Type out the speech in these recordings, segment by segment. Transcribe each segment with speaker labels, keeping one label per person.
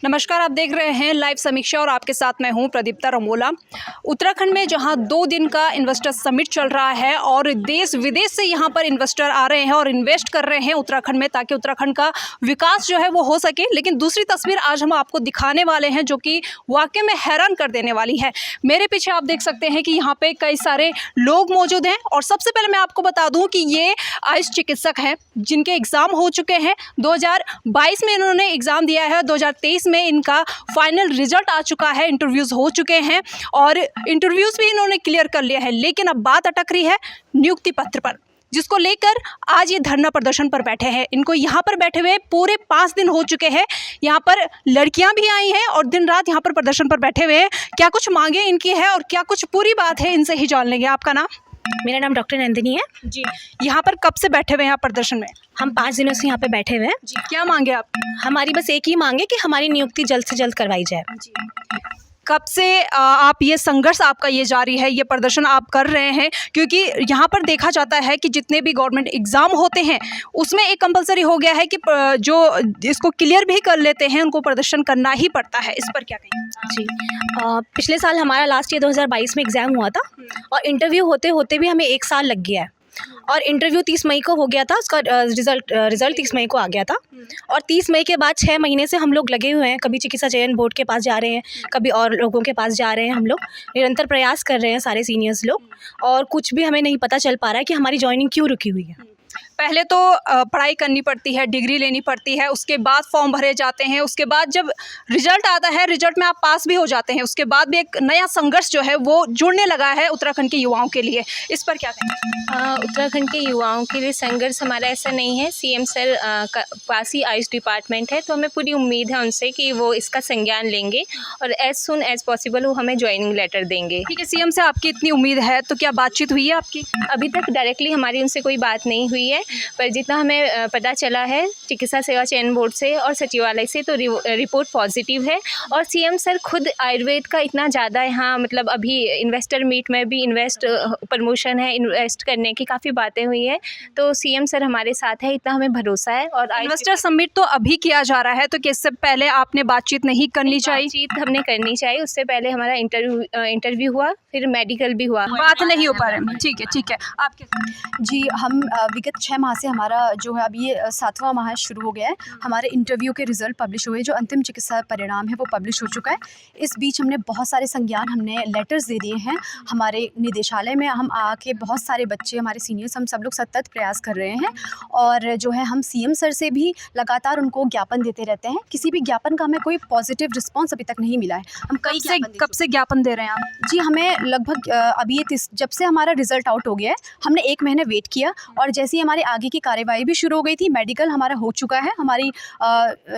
Speaker 1: नमस्कार, आप देख रहे हैं लाइव समीक्षा और आपके साथ मैं हूं प्रदीप्ता रमोला। उत्तराखंड में जहां 2 दिन का इन्वेस्टर समिट चल रहा है और देश विदेश से यहां पर इन्वेस्टर आ रहे हैं और इन्वेस्ट कर रहे हैं उत्तराखंड में, ताकि उत्तराखंड का विकास जो है वो हो सके। लेकिन दूसरी तस्वीर आज हम आपको दिखाने वाले हैं जो कि वाकई में हैरान कर देने वाली है। मेरे पीछे आप देख सकते हैं कि यहाँ पे कई सारे लोग मौजूद हैं और सबसे पहले मैं आपको बता दूँ कि ये आयुष चिकित्सक हैं जिनके एग्ज़ाम हो चुके हैं। 2022 में इन्होंने एग्ज़ाम दिया है, 2023 में इनका फाइनल रिजल्ट आ चुका है, इंटरव्यूज़ हो चुके हैं और इंटरव्यूज़ भी इन्होंने क्लियर कर लिया है। लेकिन अब बात अटक रही है नियुक्ति पत्र पर, जिसको लेकर आज ये धरना प्रदर्शन पर बैठे हैं। इनको यहाँ पर बैठे हुए पूरे 5 दिन हो चुके हैं। यहाँ पर लड़कियाँ भी आई हैं और दिन रात यहाँ पर प्रदर्शन पर बैठे हुए हैं। क्या कुछ मांगे इनकी है और क्या कुछ पूरी बात है, इनसे ही जान लेंगे। आपका नाम?
Speaker 2: मेरा नाम डॉक्टर नंदिनी है
Speaker 1: जी। यहाँ पर कब से बैठे हुए हैं आप प्रदर्शन में?
Speaker 2: हम 5 दिनों से यहाँ पे बैठे हुए हैं
Speaker 1: जी। क्या मांगे आप?
Speaker 2: हमारी बस एक ही मांग है कि हमारी नियुक्ति जल्द से जल्द करवाई जाए।
Speaker 1: जी। कब से आप ये संघर्ष आपका ये जारी है, ये प्रदर्शन आप कर रहे हैं? क्योंकि यहाँ पर देखा जाता है कि जितने भी गवर्नमेंट एग्ज़ाम होते हैं उसमें एक कंपलसरी हो गया है कि जो इसको क्लियर भी कर लेते हैं उनको प्रदर्शन करना ही पड़ता है। इस पर क्या कहेंगे?
Speaker 2: जी, पिछले साल हमारा लास्ट ईयर 2022 में एग्ज़ाम हुआ था और इंटरव्यू होते होते भी हमें 1 साल लग गया है और इंटरव्यू 30 मई को हो गया था, उसका रिज़ल्ट 30 मई को आ गया था और 30 मई के बाद 6 महीने से हम लोग लगे हुए हैं। कभी चिकित्सा चयन बोर्ड के पास जा रहे हैं, कभी और लोगों के पास जा रहे हैं। हम लोग निरंतर प्रयास कर रहे हैं, सारे सीनियर्स लोग, और कुछ भी हमें नहीं पता चल पा रहा है कि हमारी जॉइनिंग क्यों रुकी हुई है।
Speaker 1: पहले तो पढ़ाई करनी पड़ती है, डिग्री लेनी पड़ती है, उसके बाद फॉर्म भरे जाते हैं, उसके बाद जब रिजल्ट आता है, रिजल्ट में आप पास भी हो जाते हैं, उसके बाद भी एक नया संघर्ष जो है वो जुड़ने लगा है उत्तराखंड के युवाओं के लिए। इस पर क्या कहें?
Speaker 3: उत्तराखंड के युवाओं के लिए संघर्ष हमारा ऐसा नहीं है। सीएम सर का पास ही आयुष डिपार्टमेंट है, तो हमें पूरी उम्मीद है उनसे कि वो इसका संज्ञान लेंगे और एज सुन एज पॉसिबल वो हमें ज्वाइनिंग लेटर देंगे।
Speaker 1: ठीक है, सीएम से आपकी इतनी उम्मीद है तो क्या बातचीत हुई है आपकी?
Speaker 3: अभी तक डायरेक्टली हमारी उनसे कोई बात नहीं हुई है, पर जितना हमें पता चला है चिकित्सा सेवा चयन बोर्ड से और सचिवालय से, तो रिपोर्ट पॉजिटिव है। और सीएम सर खुद आयुर्वेद का इतना ज़्यादा यहाँ, मतलब अभी इन्वेस्टर मीट में भी प्रमोशन है, इन्वेस्ट करने की काफ़ी बातें हुई है, तो सीएम सर हमारे साथ है, इतना हमें भरोसा है। और
Speaker 1: इन्वेस्टर समिट तो अभी किया जा रहा है, तो क्या इससे पहले आपने बातचीत नहीं करनी चाहिए?
Speaker 3: बातचीत हमने करनी चाहिए, उससे पहले हमारा इंटरव्यू हुआ, फिर मेडिकल भी हुआ,
Speaker 1: बात नहीं हो पा रही। ठीक है, ठीक है। आपके?
Speaker 4: जी, हम विगत 6 माह से हमारा जो है अभी ये 7वां माह शुरू हो गया है। हमारे इंटरव्यू के रिज़ल्ट पब्लिश हुए, जो अंतिम चिकित्सा परिणाम है वो पब्लिश हो चुका है। इस बीच हमने बहुत सारे संज्ञान, हमने लेटर्स दे दिए हैं हमारे निदेशालय में। हम आके बहुत सारे बच्चे, हमारे सीनियर्स, हम सब लोग सतत प्रयास कर रहे हैं और जो है हम सीएम सर से भी लगातार उनको ज्ञापन देते रहते हैं। किसी भी ज्ञापन का हमें कोई पॉजिटिव रिस्पॉन्स अभी तक नहीं मिला है। हम
Speaker 1: कब से ज्ञापन दे रहे हैं आप?
Speaker 4: जी, हमें लगभग अभी जब से हमारा रिज़ल्ट आउट हो गया है, हमने 1 महीने वेट किया और जैसे ही हमारी आगे की कार्यवाही भी शुरू हो गई थी, मेडिकल हमारा हो चुका है, हमारी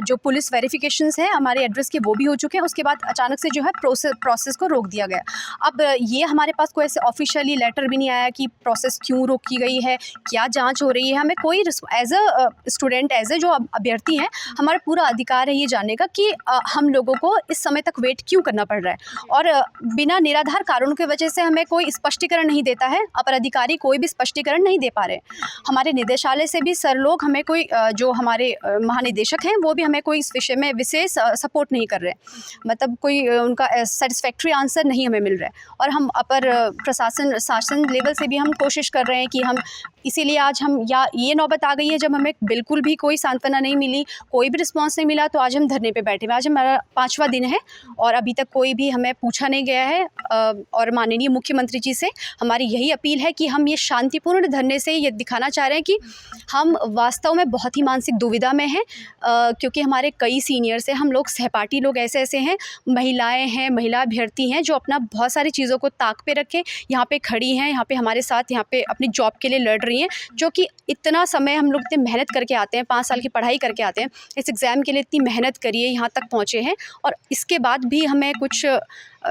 Speaker 4: जो पुलिस वेरिफिकेशंस हैं हमारे एड्रेस के वो भी हो चुके हैं। उसके बाद अचानक से जो है प्रोसेस को रोक दिया गया। अब ये हमारे पास कोई ऐसे ऑफिशियली लेटर भी नहीं आया कि प्रोसेस क्यों रोकी गई है, क्या जाँच हो रही है। हमें कोई as a student, as a जो अभ्यर्थी हैं, हमारा पूरा अधिकार है ये जानने का कि हम लोगों को इस समय तक वेट क्यों करना पड़ रहा है और बिना निराधार कारणों की वजह से हमें कोई स्पष्टीकरण नहीं देता है। अपर अधिकारी कोई भी स्पष्टीकरण नहीं दे पा रहे। हमारे निदेशालय से भी सर लोग हमें कोई जो हमारे महानिदेशक हैं वो भी हमें कोई इस विषय में विशेष सपोर्ट नहीं कर रहे, मतलब कोई उनका सेटिस्फैक्ट्री आंसर नहीं हमें मिल रहा है। और हम अपर शासन लेवल से भी हम कोशिश कर रहे हैं कि हम, इसीलिए आज हम, या ये नौबत आ गई है जब हमें बिल्कुल भी कोई सांत्वना नहीं मिली, कोई भी रिस्पॉन्स नहीं मिला, तो आज हम धरने पे बैठे हैं। आज हमारा 5वां दिन है और अभी तक कोई भी हमें पूछा नहीं गया है। और माननीय मुख्यमंत्री जी से हमारी यही अपील है कि हम ये शांतिपूर्ण धरने से ये दिखाना चाह रहे हैं कि हम वास्तव में बहुत ही मानसिक दुविधा में हैं, क्योंकि हमारे कई सीनियर्स हैं, हम लोग सहपाठी लोग ऐसे हैं, महिलाएं हैं, महिला अभ्यर्थी हैं जो अपना बहुत सारी चीज़ों को ताक पे रखे यहाँ पे खड़ी हैं, यहाँ पे हमारे साथ, यहाँ पे अपनी जॉब के लिए लड़ रही हैं, जो कि इतना समय हम लोग इतनी मेहनत करके आते हैं, 5 साल की पढ़ाई करके आते हैं, इस एग्ज़ाम के लिए इतनी मेहनत करिए, यहाँ तक पहुँचे हैं और इसके बाद भी हमें कुछ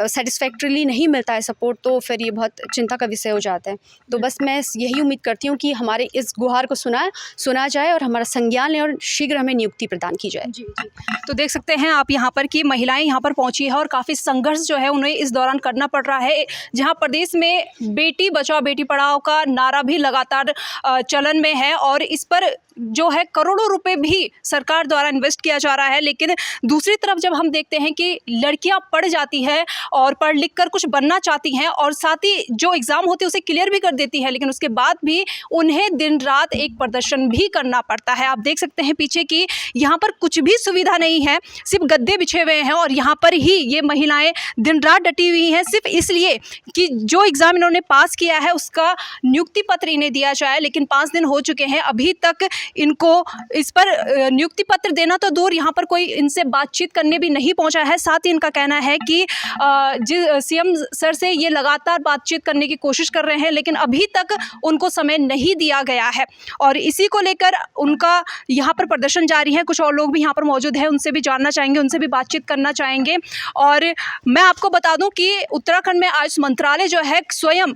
Speaker 4: सेटिस्फैक्टरीली नहीं मिलता है सपोर्ट, तो फिर ये बहुत चिंता का विषय हो जाता है। तो बस मैं यही उम्मीद करती हूँ कि हमारे इस गुहार को सुना जाए और हमारा संज्ञान लें और शीघ्र हमें नियुक्ति प्रदान की जाए।
Speaker 1: जी जी। तो देख सकते हैं आप यहाँ पर कि महिलाएं यहाँ पर पहुँची है और काफ़ी संघर्ष जो है उन्हें इस दौरान करना पड़ रहा है, जहाँ प्रदेश में बेटी बचाओ बेटी पढ़ाओ का नारा भी लगातार चलन में है और इस पर जो है करोड़ों रुपए भी सरकार द्वारा इन्वेस्ट किया जा रहा है। लेकिन दूसरी तरफ जब हम देखते हैं कि लड़कियां पढ़ जाती हैं और पढ़ लिख कर कुछ बनना चाहती हैं और साथ ही जो एग्ज़ाम होते हैं उसे क्लियर भी कर देती हैं, लेकिन उसके बाद भी उन्हें दिन रात एक प्रदर्शन भी करना पड़ता है। आप देख सकते हैं पीछे की यहाँ पर कुछ भी सुविधा नहीं है, सिर्फ गद्दे बिछे हुए हैं और यहाँ पर ही ये महिलाएं दिन रात डटी हुई हैं सिर्फ इसलिए कि जो एग्ज़ाम इन्होंने पास किया है उसका नियुक्ति पत्र इन्हें दिया जाए। लेकिन 5 दिन हो चुके हैं, अभी तक इनको इस पर नियुक्ति पत्र देना तो दूर, यहाँ पर कोई इनसे बातचीत करने भी नहीं पहुँचा है। साथ ही इनका कहना है कि सीएम सर से ये लगातार बातचीत करने की कोशिश कर रहे हैं, लेकिन अभी तक उनको समय नहीं दिया गया है और इसी को लेकर उनका यहाँ पर प्रदर्शन जारी है। कुछ और लोग भी यहाँ पर मौजूद हैं, उनसे भी जानना चाहेंगे, उनसे भी बातचीत करना चाहेंगे। और मैं आपको बता दूं कि उत्तराखंड में आयुष मंत्रालय जो है स्वयं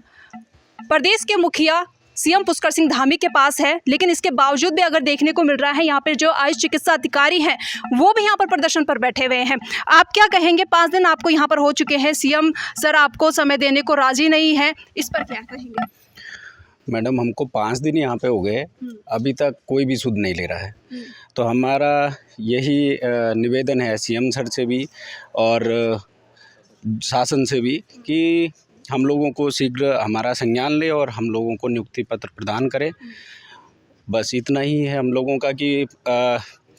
Speaker 1: प्रदेश के मुखिया सीएम पुष्कर सिंह धामी के पास है, लेकिन इसके बावजूद भी अगर देखने को मिल रहा है यहाँ पर जो आयुष चिकित्सा अधिकारी हैं वो भी यहाँ पर प्रदर्शन पर बैठे हुए हैं। आप क्या कहेंगे? 5 दिन आपको यहाँ पर हो चुके हैं, सीएम सर आपको समय देने को राजी नहीं है, इस पर क्या कहेंगे?
Speaker 5: मैडम हमको 5 दिन यहाँ पे हो गए, अभी तक कोई भी सुध नहीं ले रहा है। तो हमारा यही निवेदन है सीएम सर से भी और शासन से भी कि हम लोगों को शीघ्र हमारा संज्ञान ले और हम लोगों को नियुक्ति पत्र प्रदान करे। बस इतना ही है हम लोगों का कि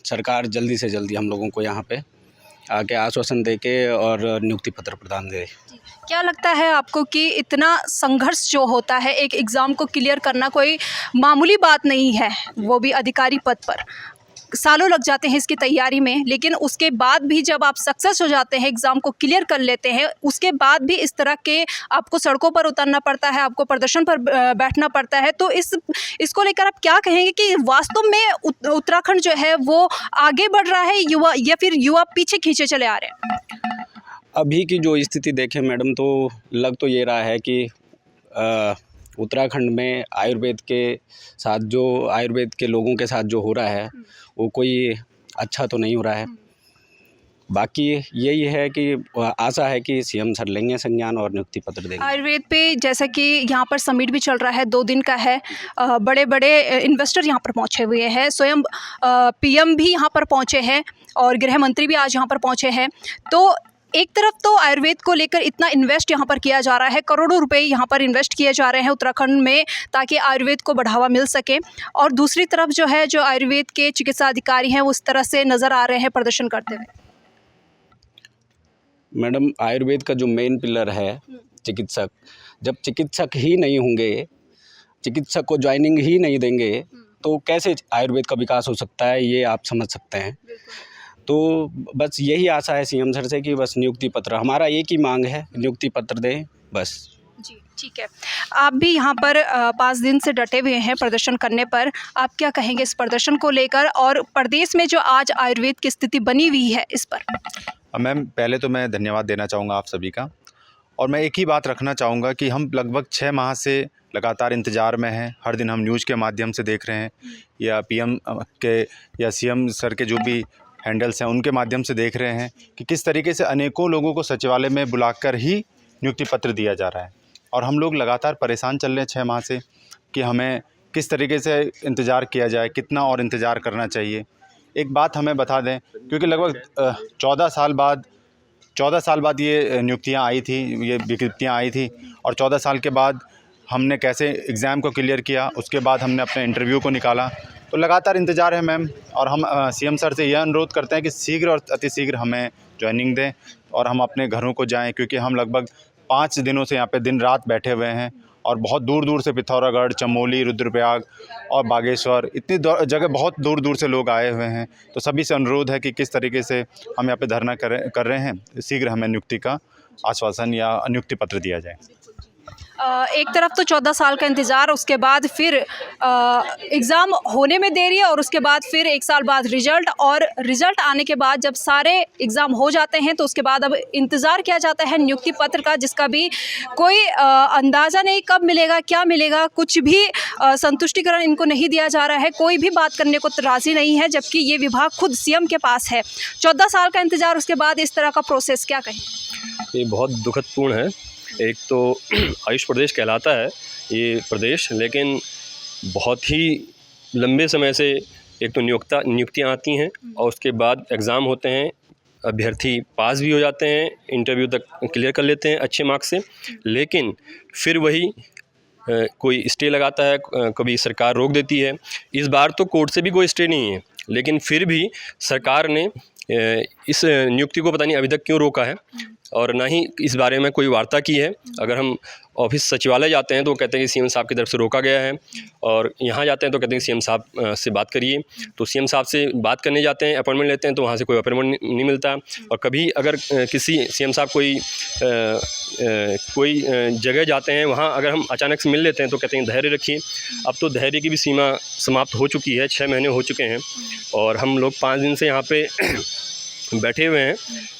Speaker 5: सरकार जल्दी से जल्दी हम लोगों को यहाँ पे आके आश्वासन दे के और नियुक्ति पत्र प्रदान दे।
Speaker 1: क्या लगता है आपको कि इतना संघर्ष जो होता है एक एग्ज़ाम को क्लियर करना कोई मामूली बात नहीं है, वो भी अधिकारी पद पर सालों लग जाते हैं इसकी तैयारी में, लेकिन उसके बाद भी जब आप सक्सेस हो जाते हैं, एग्ज़ाम को क्लियर कर लेते हैं, उसके बाद भी इस तरह के आपको सड़कों पर उतरना पड़ता है, आपको प्रदर्शन पर बैठना पड़ता है। तो इसको लेकर आप क्या कहेंगे कि वास्तव में उत्तराखंड जो है वो आगे बढ़ रहा है युवा या फिर युवा पीछे खींचे चले आ रहे हैं?
Speaker 5: अभी की जो स्थिति देखें मैडम तो लग तो ये रहा है कि उत्तराखंड में आयुर्वेद के लोगों के साथ जो हो रहा है वो कोई अच्छा तो नहीं हो रहा है। बाकी यही है कि आशा है कि सीएम सर लेंगे संज्ञान और नियुक्ति पत्र देंगे।
Speaker 1: आयुर्वेद पे जैसा कि यहाँ पर समिट भी चल रहा है, 2 दिन का है, बड़े बड़े इन्वेस्टर यहाँ पर पहुँचे हुए हैं, स्वयं पीएम भी यहाँ पर पहुँचे हैं और गृह मंत्री भी आज यहाँ पर पहुँचे हैं। तो एक तरफ तो आयुर्वेद को लेकर इतना इन्वेस्ट यहाँ पर किया जा रहा है, करोड़ों रुपए यहाँ पर इन्वेस्ट किए जा रहे हैं उत्तराखंड में ताकि आयुर्वेद को बढ़ावा मिल सके, और दूसरी तरफ जो है जो आयुर्वेद के चिकित्सा अधिकारी हैं वो उस तरह से नज़र आ रहे हैं प्रदर्शन करते हुए।
Speaker 5: मैडम आयुर्वेद का जो मेन पिलर है चिकित्सक, जब चिकित्सक ही नहीं होंगे, चिकित्सक को ज्वाइनिंग ही नहीं देंगे तो कैसे आयुर्वेद का विकास हो सकता है, ये आप समझ सकते हैं। तो बस यही आशा है सीएम सर से कि बस नियुक्ति पत्र, हमारा एक ही मांग है, नियुक्ति पत्र दें बस।
Speaker 1: जी ठीक है, आप भी यहाँ पर 5 दिन से डटे हुए हैं प्रदर्शन करने पर, आप क्या कहेंगे इस प्रदर्शन को लेकर और प्रदेश में जो आज आयुर्वेद की स्थिति बनी हुई है इस पर?
Speaker 6: मैम पहले तो मैं धन्यवाद देना चाहूँगा आप सभी का, और मैं एक ही बात रखना चाहूँगा कि हम लगभग 6 माह से लगातार इंतज़ार में हैं। हर दिन हम न्यूज़ के माध्यम से देख रहे हैं या पीएम के या सीएम सर के जो भी हैंडल्स हैं उनके माध्यम से देख रहे हैं कि किस तरीके से अनेकों लोगों को सचिवालय में बुलाकर ही नियुक्ति पत्र दिया जा रहा है, और हम लोग लगातार परेशान चल रहे हैं 6 माह से कि हमें किस तरीके से इंतज़ार किया जाए, कितना और इंतज़ार करना चाहिए। एक बात हमें बता दें, क्योंकि लगभग 14 साल बाद ये नियुक्तियाँ आई थी, ये विज्ञप्तियाँ आई थी, और 14 साल के बाद हमने कैसे एग्ज़ाम को क्लियर किया, उसके बाद हमने अपने इंटरव्यू को निकाला। तो लगातार इंतज़ार है मैम, और हम सीएम सर से यह अनुरोध करते हैं कि शीघ्र और अतिशीघ्र हमें ज्वाइनिंग दें और हम अपने घरों को जाएं, क्योंकि हम लगभग 5 दिनों से यहाँ पे दिन रात बैठे हुए हैं, और बहुत दूर दूर से पिथौरागढ़, चमोली, रुद्रप्रयाग और बागेश्वर, इतनी जगह बहुत दूर दूर से लोग आए हुए हैं। तो सभी से अनुरोध है कि किस तरीके से हम यहाँ पे धरना कर रहे हैं, शीघ्र हमें नियुक्ति का आश्वासन या नियुक्ति पत्र दिया जाए।
Speaker 1: एक तरफ तो 14 साल का इंतज़ार, उसके बाद फिर एग्ज़ाम होने में देरी और उसके बाद फिर 1 साल बाद रिज़ल्ट, और रिज़ल्ट आने के बाद जब सारे एग्ज़ाम हो जाते हैं तो उसके बाद अब इंतज़ार किया जाता है नियुक्ति पत्र का, जिसका भी कोई अंदाज़ा नहीं कब मिलेगा, क्या मिलेगा, कुछ भी संतुष्टिकरण इनको नहीं दिया जा रहा है, कोई भी बात करने को राज़ी नहीं है, जबकि ये विभाग खुद सीएम के पास है। 14 साल का इंतज़ार, उसके बाद इस तरह का प्रोसेस, क्या कहें?
Speaker 7: ये बहुत दुखदपूर्ण है। एक तो आयुष प्रदेश कहलाता है ये प्रदेश, लेकिन बहुत ही लंबे समय से एक तो नियुक्तियाँ आती हैं और उसके बाद एग्ज़ाम होते हैं, अभ्यर्थी पास भी हो जाते हैं, इंटरव्यू तक क्लियर कर लेते हैं अच्छे मार्क्स से, लेकिन फिर वही कोई स्टे लगाता है, कभी सरकार रोक देती है। इस बार तो कोर्ट से भी कोई स्टे नहीं है, लेकिन फिर भी सरकार ने इस नियुक्ति को पता नहीं अभी तक क्यों रोका है और ना ही इस बारे में कोई वार्ता की है। अगर हम ऑफिस सचिवालय जाते हैं तो वो कहते हैं कि सीएम साहब की तरफ से रोका गया है, और यहाँ जाते हैं तो कहते हैं कि सीएम साहब से बात करिए। तो सीएम साहब से बात करने जाते हैं, अपॉइंटमेंट लेते हैं, तो वहाँ से कोई अपॉइंटमेंट नहीं मिलता। और कभी अगर किसी सीएम साहब कोई जगह जाते हैं, वहाँ अगर हम अचानक से मिल लेते हैं तो कहते हैं धैर्य रखिए। अब तो धैर्य की भी सीमा समाप्त हो चुकी है, 6 महीने हो चुके हैं और हम लोग 5 दिन से यहाँ पे बैठे हुए हैं।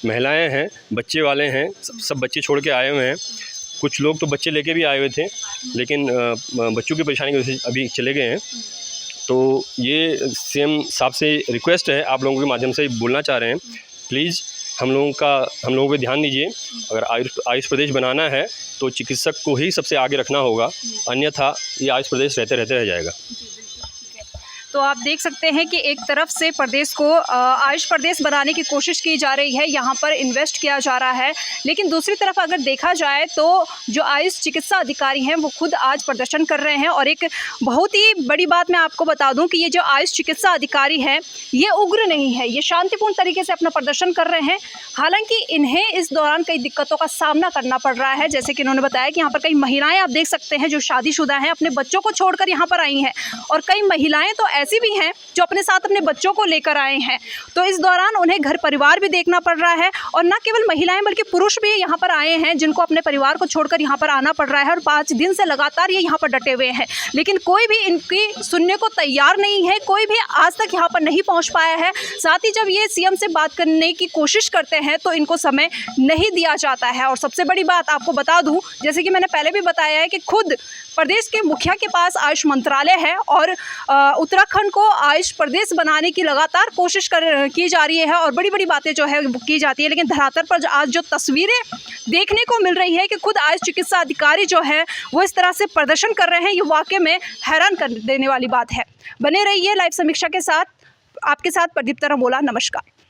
Speaker 7: महिलाएं हैं, बच्चे वाले हैं, सब बच्चे छोड़ के आए हुए हैं। कुछ लोग तो बच्चे लेके भी आए हुए थे, लेकिन बच्चों की परेशानी की वजह से अभी चले गए हैं। तो ये सीएम साहब से रिक्वेस्ट है, आप लोगों के माध्यम से बोलना चाह रहे हैं, प्लीज़ हम लोगों पे ध्यान दीजिए। अगर आयुष प्रदेश बनाना है तो चिकित्सक को ही सबसे आगे रखना होगा, अन्यथा ये आयुष प्रदेश रहते रहते रह जाएगा।
Speaker 1: तो आप देख सकते हैं कि एक तरफ से प्रदेश को आयुष प्रदेश बनाने की कोशिश की जा रही है, यहाँ पर इन्वेस्ट किया जा रहा है, लेकिन दूसरी तरफ अगर देखा जाए तो जो आयुष चिकित्सा अधिकारी हैं वो खुद आज प्रदर्शन कर रहे हैं। और एक बहुत ही बड़ी बात मैं आपको बता दूं कि ये जो आयुष चिकित्सा अधिकारी हैं ये उग्र नहीं है, ये शांतिपूर्ण तरीके से अपना प्रदर्शन कर रहे हैं। हालांकि इन्हें इस दौरान कई दिक्कतों का सामना करना पड़ रहा है, जैसे कि इन्होंने बताया कि यहाँ पर कई महिलाएँ आप देख सकते हैं जो शादीशुदा हैं, अपने बच्चों को छोड़कर यहाँ पर आई हैं, और कई महिलाएँ तो ऐसी भी हैं जो अपने साथ अपने बच्चों को लेकर आए हैं। तो इस दौरान उन्हें घर परिवार भी देखना पड़ रहा है, और न केवल महिलाएं बल्कि पुरुष भी यहाँ पर आए हैं जिनको अपने परिवार को छोड़कर यहाँ पर आना पड़ रहा है, और 5 दिन से लगातार ये यहाँ पर डटे हुए हैं, लेकिन कोई भी इनकी सुनने को तैयार नहीं है, कोई भी आज तक यहाँ पर नहीं पहुँच पाया है। साथ ही जब ये सीएम से बात करने की कोशिश करते हैं तो इनको समय नहीं दिया जाता है। और सबसे बड़ी बात आपको बता दूँ, जैसे कि मैंने पहले भी बताया है कि खुद प्रदेश के मुखिया के पास आयुष मंत्रालय है और उत्तराखंड को आयुष प्रदेश बनाने की लगातार कोशिश की जा रही है, और बड़ी बड़ी बातें जो है की जाती है, लेकिन धरातल पर आज जो तस्वीरें देखने को मिल रही है कि खुद आयुष चिकित्सा अधिकारी जो है वो इस तरह से प्रदर्शन कर रहे हैं, ये वाकई में हैरान कर देने वाली बात है। बने रहिए लाइव समीक्षा के साथ, आपके साथ प्रदीप्ता रमोला। नमस्कार।